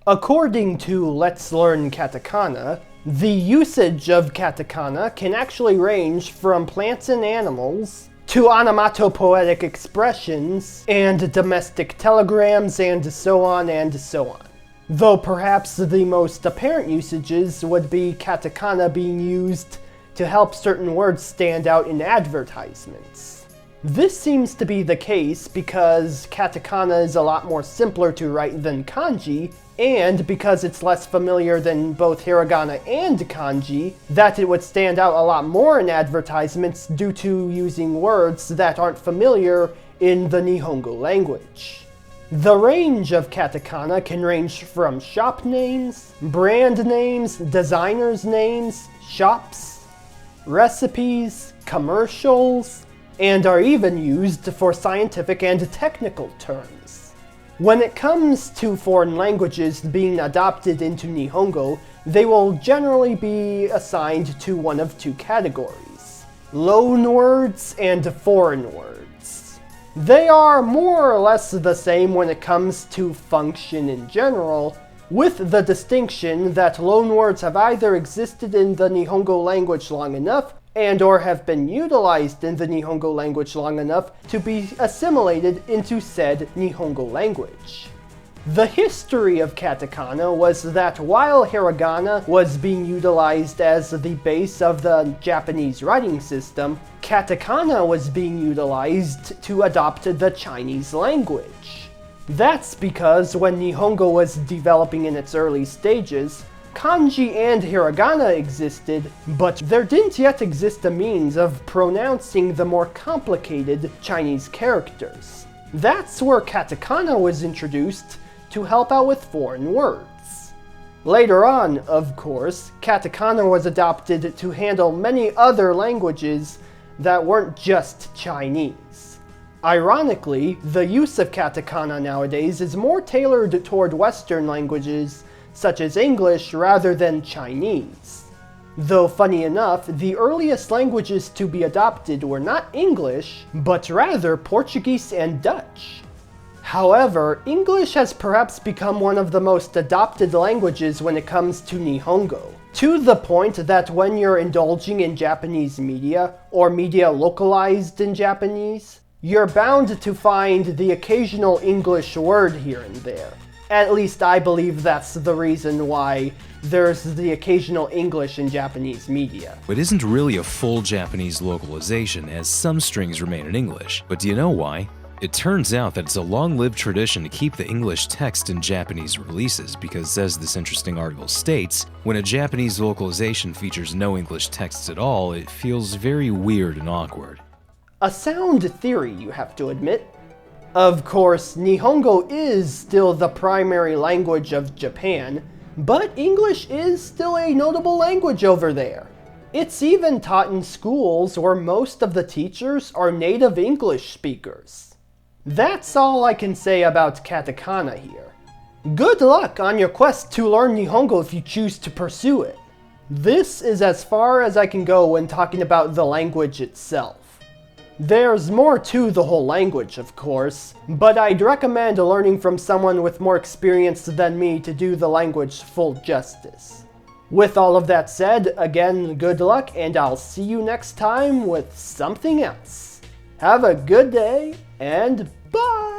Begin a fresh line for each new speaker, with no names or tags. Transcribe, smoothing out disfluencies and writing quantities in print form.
According to Let's Learn Katakana, the usage of katakana can actually range from plants and animals to onomatopoetic expressions and domestic telegrams and so on and so on. Though perhaps the most apparent usages would be katakana being used to help certain words stand out in advertisements. This seems to be the case because katakana is a lot more simpler to write than kanji, and because it's less familiar than both hiragana and kanji, that it would stand out a lot more in advertisements due to using words that aren't familiar in the Nihongo language. The range of katakana can range from shop names, brand names, designers' names, shops, recipes, commercials, and are even used for scientific and technical terms. When it comes to foreign languages being adopted into Nihongo, they will generally be assigned to one of two categories: loan words and foreign words. They are more or less the same when it comes to function in general, with the distinction that loan words have either existed in the Nihongo language long enough and or have been utilized in the Nihongo language long enough to be assimilated into said Nihongo language. The history of katakana was that while hiragana was being utilized as the base of the Japanese writing system, katakana was being utilized to adopt the Chinese language. That's because when Nihongo was developing in its early stages, kanji and hiragana existed, but there didn't yet exist a means of pronouncing the more complicated Chinese characters. That's where katakana was introduced to help out with foreign words. Later on, of course, katakana was adopted to handle many other languages that weren't just Chinese. Ironically, the use of katakana nowadays is more tailored toward Western languages such as English rather than Chinese. Though funny enough, the earliest languages to be adopted were not English, but rather Portuguese and Dutch. However, English has perhaps become one of the most adopted languages when it comes to Nihongo, to the point that when you're indulging in Japanese media, or media localized in Japanese, you're bound to find the occasional English word here and there. At least I believe that's the reason why there's the occasional English in Japanese media.
It isn't really a full Japanese localization, as some strings remain in English. But do you know why? It turns out that it's a long-lived tradition to keep the English text in Japanese releases because, as this interesting article states, when a Japanese localization features no English texts at all, it feels very weird and awkward.
A sound theory, you have to admit. Of course, Nihongo is still the primary language of Japan, but English is still a notable language over there. It's even taught in schools where most of the teachers are native English speakers. That's all I can say about katakana here. Good luck on your quest to learn Nihongo if you choose to pursue it. This is as far as I can go when talking about the language itself. There's more to the whole language, of course, but I'd recommend learning from someone with more experience than me to do the language full justice. With all of that said, again, good luck, and I'll see you next time with something else. Have a good day, and bye!